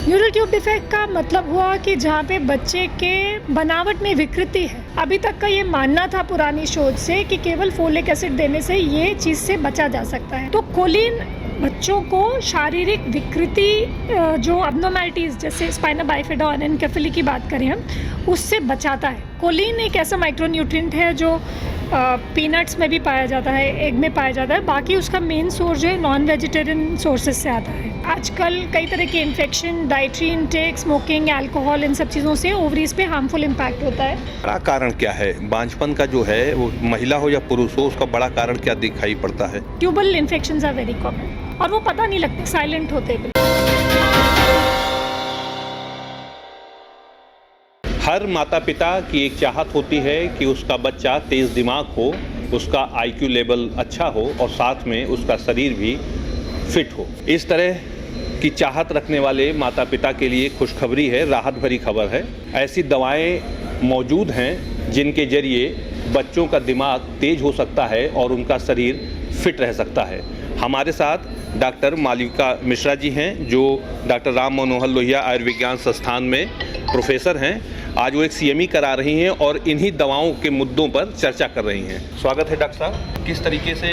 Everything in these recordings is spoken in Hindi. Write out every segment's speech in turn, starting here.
न्यूरल ट्यूब डिफेक्ट का मतलब हुआ कि जहाँ पे बच्चे के बनावट में विकृति है। अभी तक का ये मानना था पुरानी शोध से कि केवल फोलिक एसिड देने से ये चीज़ से बचा जा सकता है। तो कोलिन बच्चों को शारीरिक विकृति जो अबनॉर्मैलिटीज़ जैसे स्पाइना बाइफिडा और एनकेफेली की बात करें हम, उससे बचाता है। कोलिन एक ऐसा माइक्रोन्यूट्रिएंट है जो पीनट्स में भी पाया जाता है, एग में पाया जाता है। बाकी उसका मेन सोर्स जो है नॉन वेजिटेरियन सोर्सेज से आता है। आजकल कई तरह के infection, dietary intake, smoking, alcohol, इन सब चीज़ों से ओवरीज पे हार्मफुल इम्पैक्ट होता है। बड़ा कारण क्या है बांझपन का जो है, वो महिला हो या पुरुष हो, उसका बड़ा कारण क्या दिखाई पड़ता है? Tubal infections are very common और वो पता नहीं लगते, साइलेंट होते हैं। हर माता पिता की एक चाहत होती है कि उसका बच्चा तेज़ दिमाग हो, उसका आईक्यू लेवल अच्छा हो और साथ में उसका शरीर भी फिट हो। इस तरह की चाहत रखने वाले माता पिता के लिए खुशखबरी है, राहत भरी खबर है। ऐसी दवाएं मौजूद हैं जिनके जरिए बच्चों का दिमाग तेज हो सकता है और उनका शरीर फिट रह सकता है। हमारे साथ डॉक्टर मालविका मिश्रा जी हैं, जो डॉक्टर राम मनोहर लोहिया आयुर्विज्ञान संस्थान में प्रोफेसर हैं। आज वो एक CME करा रही हैं और इन्हीं दवाओं के मुद्दों पर चर्चा कर रही हैं। स्वागत है डॉक्टर साहब। किस तरीके से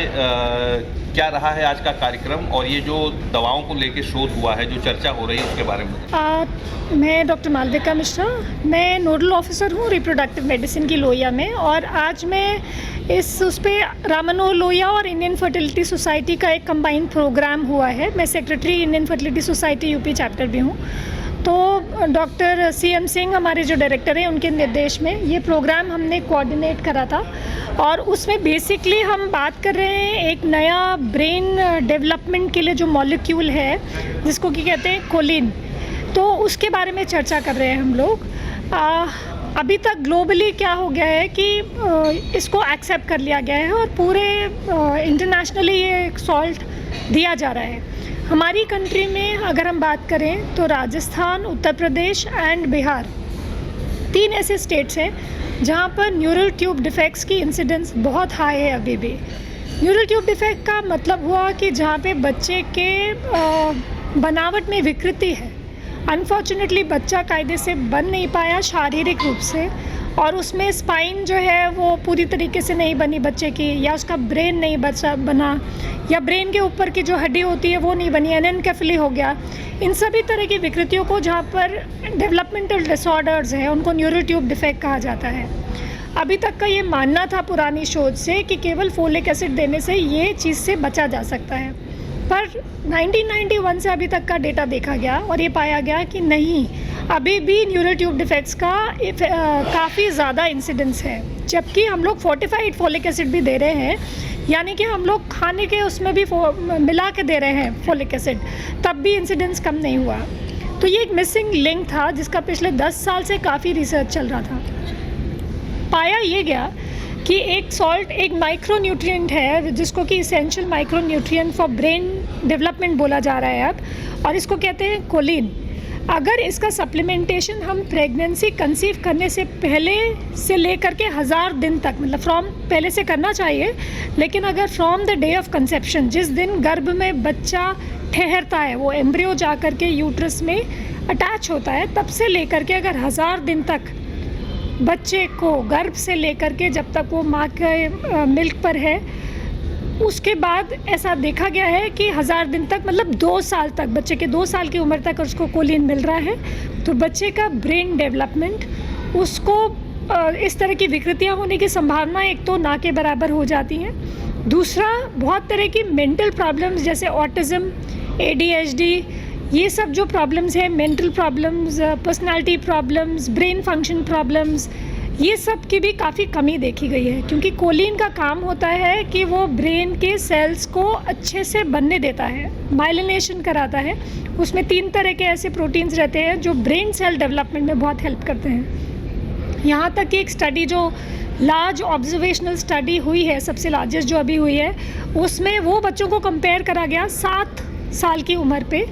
क्या रहा है आज का कार्यक्रम और ये जो दवाओं को लेकर शोध हुआ है, जो चर्चा हो रही है, उसके बारे में? मैं डॉक्टर मालविका मिश्रा, मैं नोडल ऑफिसर हूँ रिप्रोडक्टिव मेडिसिन की लोहिया में। और आज मैं उस पर राम मनोहर लोहिया और इंडियन फर्टिलिटी सोसाइटी का एक कंबाइंड प्रोग्राम हुआ है। मैं secretary Indian fertility society UP chapter भी हूँ। तो डॉक्टर CM सिंह हमारे जो डायरेक्टर हैं, उनके निर्देश में ये प्रोग्राम हमने कोऑर्डिनेट करा था। और उसमें बेसिकली हम बात कर रहे हैं एक नया ब्रेन डेवलपमेंट के लिए जो मॉलिक्यूल है, जिसको कि कहते हैं कोलिन, तो उसके बारे में चर्चा कर रहे हैं हम लोग। अभी तक ग्लोबली क्या हो गया है कि इसको एक्सेप्ट कर लिया गया है और पूरे इंटरनेशनली ये सॉल्ट दिया जा रहा है। हमारी कंट्री में अगर हम बात करें तो राजस्थान, उत्तर प्रदेश एंड बिहार, 3 ऐसे स्टेट्स हैं जहां पर न्यूरल ट्यूब डिफेक्ट्स की इंसिडेंस बहुत हाई है अभी भी। न्यूरल ट्यूब डिफेक्ट का मतलब हुआ कि जहां पे बच्चे के बनावट में विकृति है। अनफॉर्चुनेटली बच्चा कायदे से बन नहीं पाया शारीरिक रूप से, और उसमें स्पाइन जो है वो पूरी तरीके से नहीं बनी बच्चे की, या उसका ब्रेन नहीं बना, या ब्रेन के ऊपर की जो हड्डी होती है वो नहीं बनी, एनेनकेफेली हो गया। इन सभी तरह की विकृतियों को, जहाँ पर डेवलपमेंटल डिसऑर्डर्स हैं, उनको न्यूरल ट्यूब डिफेक्ट कहा जाता है। अभी तक का ये मानना था पुरानी शोध से कि केवल फोलिक एसिड देने से ये चीज़ से बचा जा सकता है, पर 1991 से अभी तक का डेटा देखा गया और ये पाया गया कि नहीं, अभी भी न्यूरल ट्यूब डिफेक्ट्स का काफ़ी ज़्यादा इंसिडेंस है। जबकि हम लोग फोर्टिफाइड फोलिक एसिड भी दे रहे हैं, यानी कि हम लोग खाने के उसमें भी मिला के दे रहे हैं फोलिक एसिड, तब भी इंसिडेंस कम नहीं हुआ। तो ये एक मिसिंग लिंक था जिसका पिछले 10 साल से काफ़ी रिसर्च चल रहा था। पाया ये गया कि एक सॉल्ट एक माइक्रोन्यूट्रिएंट है जिसको कि essential micronutrient for brain development बोला जा रहा है अब, और इसको कहते हैं कोलिन। अगर इसका सप्लीमेंटेशन हम प्रेगनेंसी कंसीव करने से पहले से लेकर के 1000 दिन तक, मतलब फ्रॉम पहले से करना चाहिए, लेकिन अगर from the day of conception, जिस दिन गर्भ में बच्चा ठहरता है, वो एम्ब्रियो जा कर के यूट्रस में अटैच होता है, तब से लेकर के अगर 1000 दिन तक बच्चे को गर्भ से लेकर के जब तक वो माँ के मिल्क पर है, उसके बाद ऐसा देखा गया है कि 1000 दिन तक, मतलब 2 साल तक, बच्चे के 2 साल की उम्र तक उसको कोलिन मिल रहा है, तो बच्चे का ब्रेन डेवलपमेंट, उसको इस तरह की विकृतियाँ होने की संभावना एक तो ना के बराबर हो जाती हैं। दूसरा, बहुत तरह की मेंटल प्रॉब्लम्स जैसे ऑटिज़म, ADHD, ये सब जो प्रॉब्लम्स हैं, mental problems, personality problems, brain function problems, ये सब की भी काफ़ी कमी देखी गई है। क्योंकि कोलिन का काम होता है कि वो ब्रेन के सेल्स को अच्छे से बनने देता है, माइलिनेशन कराता है। उसमें 3 तरह के ऐसे प्रोटीन्स रहते हैं जो ब्रेन सेल डेवलपमेंट में बहुत हेल्प करते हैं। यहाँ तक कि एक स्टडी जो लार्ज ऑब्जर्वेशनल स्टडी हुई है, सबसे लार्जेस्ट जो अभी हुई है, उसमें वो बच्चों को कंपेयर करा गया 7 साल की उम्र पे,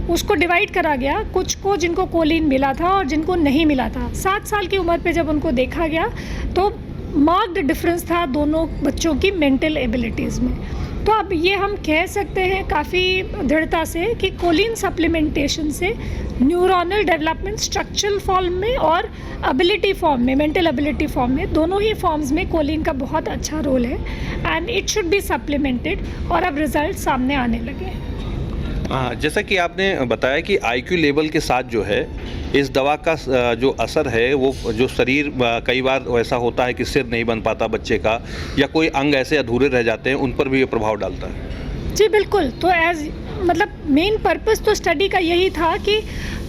उसको डिवाइड करा गया, कुछ को जिनको कोलिन मिला था और जिनको नहीं मिला था। 7 साल की उम्र पे जब उनको देखा गया तो मार्क्ड डिफरेंस था दोनों बच्चों की मेंटल एबिलिटीज़ में। तो अब ये हम कह सकते हैं काफ़ी दृढ़ता से कि कोलिन सप्लीमेंटेशन से न्यूरोनल डेवलपमेंट स्ट्रक्चरल फॉर्म में और एबिलिटी फॉर्म में, मेंटल एबिलिटी फॉर्म में, दोनों ही फॉर्म्स में कोलिन का बहुत अच्छा रोल है and it should be supplemented और अब रिजल्ट सामने आने लगे। जैसा कि आपने बताया कि आईक्यू लेवल के साथ जो है इस दवा का जो असर है वो जो शरीर कई बार ऐसा होता है कि सिर नहीं बन पाता बच्चे का या कोई अंग ऐसे अधूरे रह जाते हैं, उन पर भी ये प्रभाव डालता है। जी बिल्कुल। तो मतलब मेन पर्पस तो स्टडी का यही था कि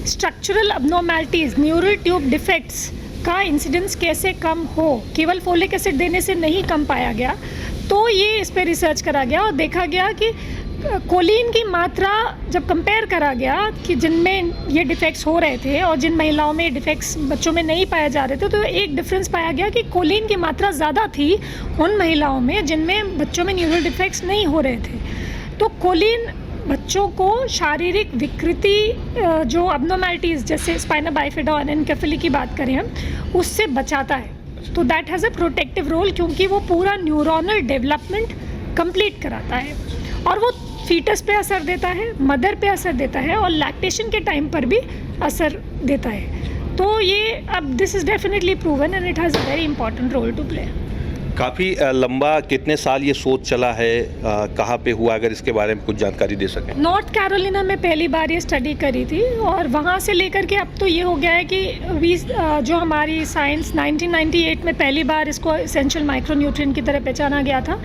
स्ट्रक्चरल अबनॉर्मैलिटीज़, न्यूरल ट्यूब डिफेक्ट्स का इंसिडेंस कैसे कम हो। केवल फोलिक एसिड देने से नहीं कम पाया गया, तो ये इस पर रिसर्च करा गया और देखा गया कि कोलिन की मात्रा जब कंपेयर करा गया कि जिनमें ये डिफेक्ट्स हो रहे थे और जिन महिलाओं में डिफेक्ट्स बच्चों में नहीं पाए जा रहे थे, तो एक डिफरेंस पाया गया कि कोलिन की मात्रा ज़्यादा थी उन महिलाओं में जिनमें बच्चों में न्यूरल डिफेक्ट्स नहीं हो रहे थे। तो कोलिन बच्चों को शारीरिक विकृति जो अबनॉर्मैलिटीज़ जैसे स्पाइना बाइफिडा और एनकेफेली की बात करें हम, उससे बचाता है। तो that has a protective role, क्योंकि वो पूरा न्यूरोनल डेवलपमेंट कंप्लीट कराता है और वो फीटस पे असर देता है, मदर पे असर देता है और लैक्टेशन के टाइम पर भी असर देता है। तो ये अब this is definitely proven and it has a very important role to play. काफ़ी लंबा, कितने साल ये शोध चला है, कहाँ पे हुआ, अगर इसके बारे में कुछ जानकारी दे सकें। नॉर्थ कैरोलिना में पहली बार ये स्टडी करी थी और वहाँ से लेकर के अब तो ये हो गया है कि जो हमारी साइंस 1998 में पहली बार इसको एसेंशियल माइक्रोन्यूट्रिएंट की तरह पहचाना गया था।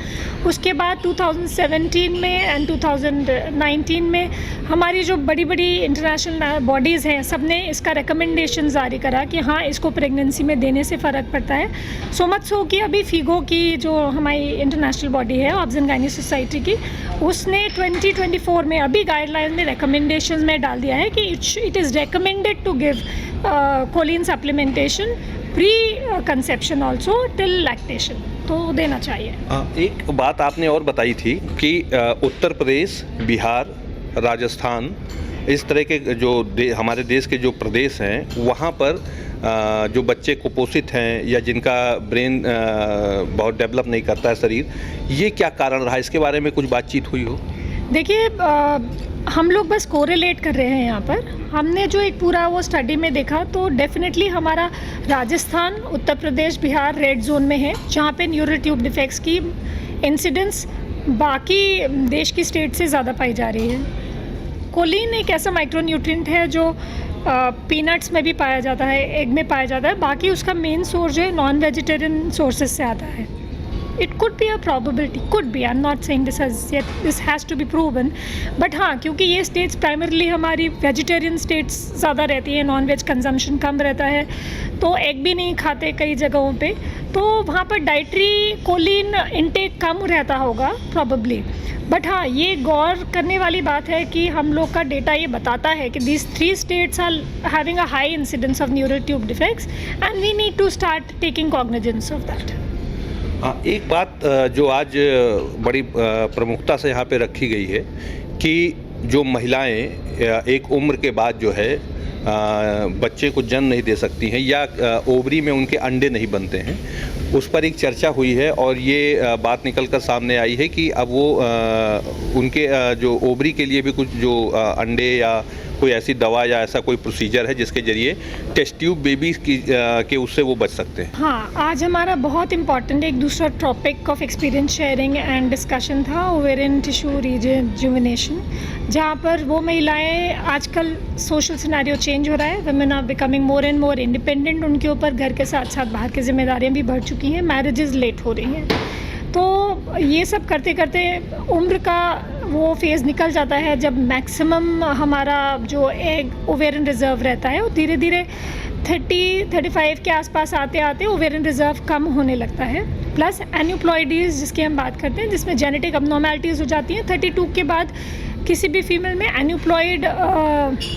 उसके बाद 2017 में एंड 2019 में हमारी जो बड़ी बड़ी इंटरनेशनल बॉडीज़ हैं, सब ने इसका रिकमेंडेशन जारी करा कि हाँ, इसको प्रेगनेंसी में देने से फ़र्क पड़ता है। सो मच सो कि अभी फीगो की जो हमारी इंटरनेशनल बॉडी है ऑब्स एंड गायनी सोसाइटी की, उसने 2024 में अभी गाइडलाइन में रिकमेंडेशंस में डाल दिया है कि it is recommended to give choline supplementation pre conception also till lactation, तो देना चाहिए। एक बात आपने और बताई थी कि उत्तर प्रदेश, बिहार, राजस्थान, इस तरह के जो हमारे देश के जो प्रदेश हैं वहाँ पर जो बच्चे कुपोषित हैं या जिनका ब्रेन बहुत डेवलप नहीं करता है शरीर, ये क्या कारण रहा, इसके बारे में कुछ बातचीत हुई हो? देखिए, हम लोग बस कोरिलेट कर रहे हैं यहाँ पर। हमने जो एक पूरा वो स्टडी में देखा तो डेफिनेटली हमारा राजस्थान, उत्तर प्रदेश, बिहार रेड जोन में है, जहाँ पे न्यूरल ट्यूब डिफेक्ट्स की इंसिडेंस बाकी देश की स्टेट से ज़्यादा पाई जा रही है। कोलिन एक ऐसा माइक्रोन्यूट्रिएंट है जो पीनट्स में भी पाया जाता है, एग में पाया जाता है, बाकी उसका मेन सोर्स जो है नॉन वेजिटेरियन सोर्सेज से आता है। It could be a probability, could be, I am not saying this has to be proven, but हाँ, क्योंकि ये स्टेट्स प्राइमरली हमारी वेजिटेरियन स्टेट्स ज़्यादा रहती है, नॉन वेज कंजम्पशन कम रहता है, तो एग भी नहीं खाते कई जगहों पे, तो वहाँ पर डाइटरी कोलिन इनटेक कम रहता होगा प्रॉबली। बट हाँ, ये गौर करने वाली बात है कि हम लोग का डेटा ये बताता है कि these 3 states are having a high incidence of neural tube defects and we need to start taking cognizance of that. एक बात जो आज बड़ी प्रमुखता से यहाँ पे रखी गई है कि जो महिलाएं एक उम्र के बाद जो है बच्चे को जन्म नहीं दे सकती हैं या ओवरी में उनके अंडे नहीं बनते हैं, उस पर एक चर्चा हुई है और ये बात निकल कर सामने आई है कि अब वो उनके जो ओवरी के लिए भी कुछ जो अंडे या कोई ऐसी दवा या ऐसा कोई प्रोसीजर है जिसके जरिए टेस्ट ट्यूब बेबीज की के उससे वो बच सकते हैं। हाँ, आज हमारा बहुत इंपॉर्टेंट एक दूसरा topic of experience sharing and discussion था, ओवेरियन टिश्यू रिजुविनेशन, जहाँ पर वो महिलाएं, आजकल सोशल सिनेरियो चेंज हो रहा है, women are becoming more and more independent, उनके ऊपर घर के साथ साथ बाहर की जिम्मेदारियाँ भी बढ़ चुकी हैं, मैरिजेस लेट हो रही हैं, तो ये सब करते करते उम्र का वो फेज़ निकल जाता है जब मैक्सिमम हमारा जो एग ओवेरियन रिज़र्व रहता है वो धीरे धीरे 30-35 के आसपास आते आते ओवेरियन रिज़र्व कम होने लगता है। प्लस एन्यूप्लॉइडीज़ जिसकी हम बात करते हैं, जिसमें जेनेटिक अबनॉर्मैलिटीज़ हो जाती हैं, 32 के बाद किसी भी फीमेल में एन्यूप्लॉइड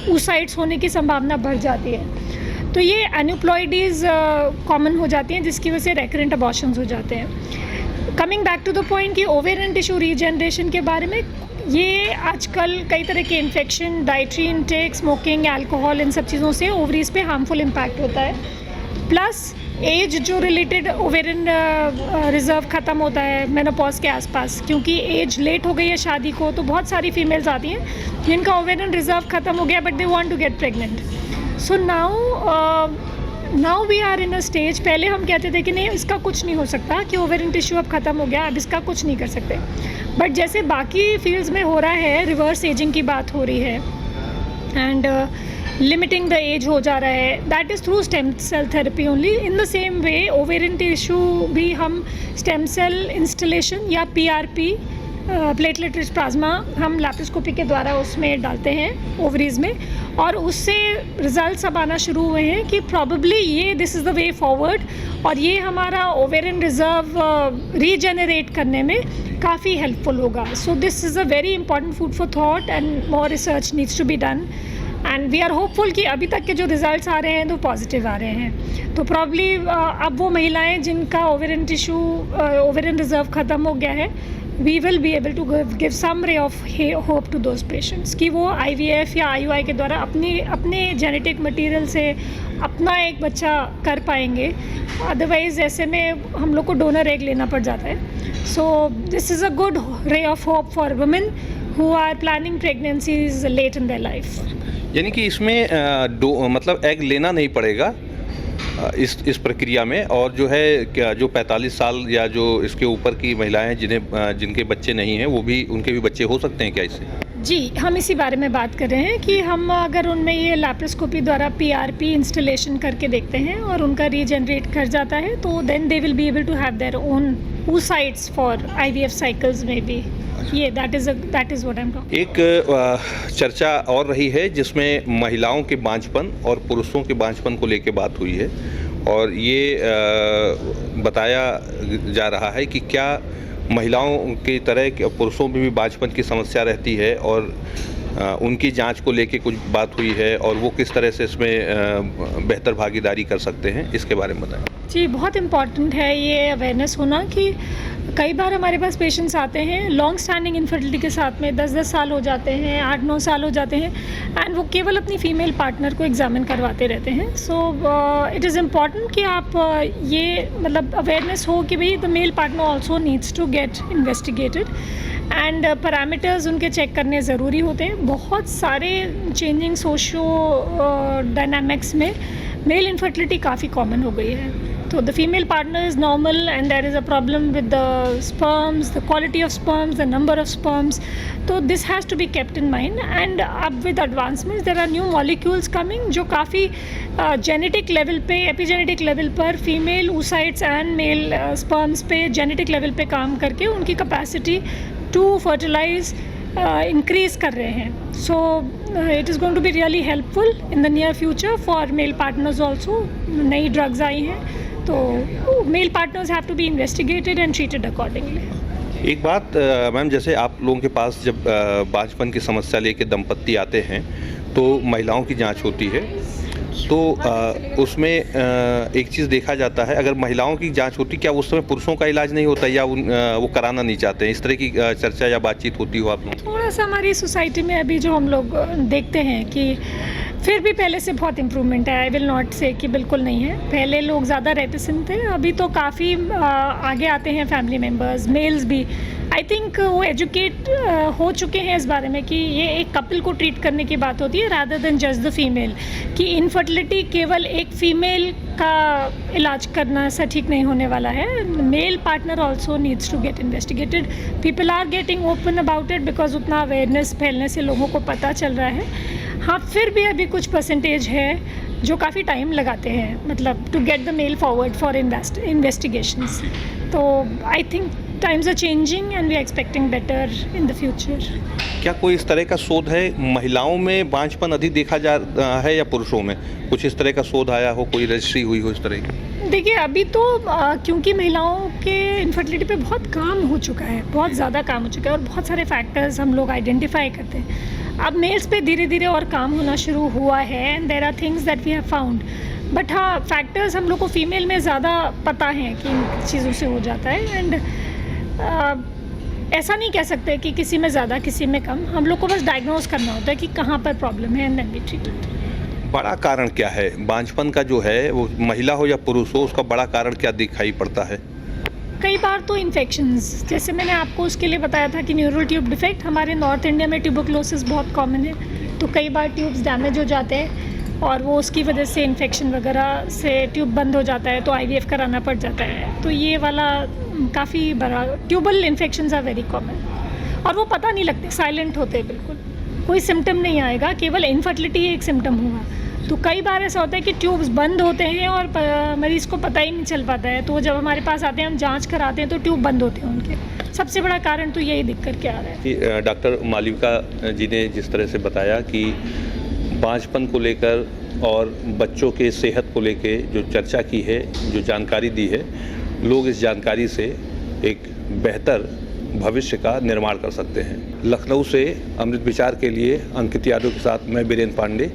oocytes होने की संभावना बढ़ जाती है। तो ये एन्यूप्लॉइडीज़ कॉमन हो जाती हैं जिसकी वजह से रेकरेंट अबॉर्शंस हो जाते हैं। Coming back to the point कि ओवेरियन टिश्यू रीजनरेशन के बारे में, ये आजकल कई तरह के infection, dietary intake, smoking, alcohol, इन सब चीज़ों से ओवरीज पे हार्मफुल इम्पैक्ट होता है। प्लस एज जो रिलेटेड ओवेरियन रिजर्व ख़त्म होता है मेनोपॉज के आसपास, क्योंकि एज लेट हो गई है शादी को, तो बहुत सारी फीमेल्स आती हैं जिनका ओवेरियन रिजर्व ख़त्म हो गया but they want to get pregnant. So now we are in a stage, पहले हम कहते थे कि नहीं इसका कुछ नहीं हो सकता, कि ओवेरियन टिश्यू अब ख़त्म हो गया, अब इसका कुछ नहीं कर सकते. बट जैसे बाकी फील्ड्स में हो रहा है, रिवर्स एजिंग की बात हो रही है एंड लिमिटिंग द एज हो जा रहा है, that is through stem cell therapy only. In the same way ovarian tissue भी हम स्टेम सेल इंस्टॉलेशन या PRP प्लेटलेट रिच प्लाज्मा हम लैप्रोस्कोपी के द्वारा उसमें डालते हैं ओवरीज में, और उससे रिजल्ट्स अब आना शुरू हुए हैं कि प्रॉबेबली ये this is the way forward, और ये हमारा ओवेरियन रिजर्व रीजेनरेट करने में काफ़ी हेल्पफुल होगा. So this is a very important food for thought and more research needs to be done and we are hopeful कि अभी तक के जो रिजल्ट्स आ रहे हैं तो पॉजिटिव आ रहे हैं. तो प्रॉब्ली अब वो महिलाएं जिनका ओवेरियन टिश्यू ओवेरियन रिजर्व ख़त्म हो गया है, we will be able to give some ray of hope to those patients कि वो IVF या IUI के द्वारा अपने जेनेटिक मटेरियल से अपना एक बच्चा कर पाएंगे. अदरवाइज़ ऐसे में हम लोग को डोनर एग लेना पड़ जाता है. So this is a good ray of hope for women who are planning pregnancies late in their life. यानी कि इसमें मतलब एग लेना नहीं पड़ेगा इस प्रक्रिया में, और जो है क्या जो 45 साल या जो इसके ऊपर की महिलाएं हैं जिनके बच्चे नहीं हैं, वो भी उनके भी बच्चे हो सकते हैं क्या इससे? जी, हम इसी बारे में बात कर रहे हैं कि हम अगर उनमें ये लैप्रोस्कोपी द्वारा PRP इंस्टॉलेशन करके देखते हैं और उनका रीजनरेट कर जाता है, तो then they will be able to have their own oocytes for IVF cycles में भी. ये that is what I am talking. एक चर्चा और रही है जिसमें महिलाओं के बांझपन और पुरुषों के बांझपन को लेकर बात हुई है, और ये बताया जा रहा है कि क्या महिलाओं की तरह पुरुषों में भी बांझपन की समस्या रहती है, और उनकी जांच को लेके कुछ बात हुई है, और वो किस तरह से इसमें बेहतर भागीदारी कर सकते हैं, इसके बारे में बताएं. जी, बहुत इम्पॉर्टेंट है ये अवेयरनेस होना कि कई बार हमारे पास पेशेंट्स आते हैं लॉन्ग स्टैंडिंग इनफर्टिलिटी के साथ में, 10-10 साल हो जाते हैं, 8-9 साल हो जाते हैं, एंड वो केवल अपनी फीमेल पार्टनर को एग्जामिन करवाते रहते हैं. सो इट इज़ इम्पॉर्टेंट कि आप ये मतलब अवेयरनेस हो कि भाई the male partner also needs to get investigated and parameters उनके चेक करने ज़रूरी होते हैं. बहुत सारे चेंजिंग सोशो डायनामिक्स में मेल इनफर्टिलिटी काफ़ी कॉमन हो गई है. So the female partner is normal and there is a problem with the sperms, the quality of sperms, the number of sperms. So this has to be kept in mind, and अब with advancements there are new molecules coming जो काफ़ी genetic level पे, epigenetic level पर female oocytes and male sperms पे genetic level पे काम करके उनकी capacity to fertilize increase कर रहे हैं. So it is going to be really helpful in the near future for male partners also. नई drugs आई हैं, तो male partners have to be investigated and treated accordingly. एक बात मैम, जैसे आप लोगों के पास जब बांझपन की समस्या लेके दंपत्ति आते हैं तो महिलाओं की जांच होती है, तो उसमें एक चीज़ देखा जाता है, अगर महिलाओं की जांच होती, क्या उस समय पुरुषों का इलाज नहीं होता या वो कराना नहीं चाहते हैं? इस तरह की चर्चा या बातचीत होती हो आप लोग? थोड़ा सा हमारी सोसाइटी में अभी जो हम लोग देखते हैं कि फिर भी पहले से बहुत इम्प्रूवमेंट है. आई विल नॉट से कि बिल्कुल नहीं है. पहले लोग ज़्यादा रेटिसेंट थे, अभी तो काफ़ी आगे आते हैं फैमिली मेम्बर्स, मेल्स भी. आई थिंक वो एजुकेट हो चुके हैं इस बारे में कि ये एक कपल को ट्रीट करने की बात होती है rather than just the female, कि इनफर्टिलिटी केवल एक फीमेल का इलाज करना से ठीक नहीं होने वाला है. Male partner also needs to get investigated. People are getting open about it because उतना अवेयरनेस फैलने से लोगों को पता चल रहा है. हाँ, फिर भी अभी कुछ परसेंटेज है जो काफ़ी टाइम लगाते हैं, मतलब to get the mail forward for investigations. तो I think times are changing and we are expecting better in the future. क्या कोई इस तरह का शोध है, महिलाओं में बांझपन अधिक देखा जा रहा है या पुरुषों में? कुछ इस तरह का शोध आया हो, कोई रजिस्ट्री हुई हो इस तरह की? देखिए, अभी तो क्योंकि महिलाओं के इनफर्टिलिटी पे बहुत काम हो चुका है, बहुत ज़्यादा काम हो चुका है, और बहुत सारे फैक्टर्स हम लोग आइडेंटिफाई करते हैं. अब मेल्स पे धीरे धीरे और काम होना शुरू हुआ है and there are things that we have found. But हाँ, फैक्टर्स हम लोग को फीमेल में ज़्यादा पता है कि इन चीज़ों से हो जाता है. एंड ऐसा नहीं कह सकते कि किसी में ज़्यादा किसी में कम. हम लोग को बस डायग्नोज करना होता है कि कहाँ पर प्रॉब्लम है and then we treat it. बड़ा कारण क्या है बांझपन का जो है, वो महिला हो या पुरुष हो, उसका बड़ा कारण क्या दिखाई पड़ता है? कई बार तो इन्फेक्शंस, जैसे मैंने आपको उसके लिए बताया था कि न्यूरल ट्यूब डिफेक्ट, हमारे नॉर्थ इंडिया में ट्यूबरक्लोसिस बहुत कॉमन है, तो कई बार ट्यूब्स डैमेज हो जाते हैं और वो उसकी वजह से इन्फेक्शन वगैरह से ट्यूब बंद हो जाता है, तो आईवीएफ कराना पड़ जाता है। तो ये वाला काफ़ी बड़ा, tubal infections are very common और वो पता नहीं लगते, साइलेंट होते हैं, बिल्कुल कोई सिम्टम नहीं आएगा, केवल इनफर्टिलिटी एक सिम्टम हुआ। तो कई बार ऐसा होता है कि ट्यूब्स बंद होते हैं और मरीज़ को पता ही नहीं चल पाता है, तो जब हमारे पास आते हैं, हम जांच कराते हैं तो ट्यूब बंद होते हैं उनके। सबसे बड़ा कारण तो यही दिख कर के आ रहा है कि डॉक्टर मालविका जी ने जिस तरह से बताया कि बांझपन को लेकर और बच्चों के सेहत को लेकर जो चर्चा की है, जो जानकारी दी है, लोग इस जानकारी से एक बेहतर भविष्य का निर्माण कर सकते हैं। लखनऊ से अमृत विचार के लिए अंकित यादव के साथ मैं बीरेन पांडे।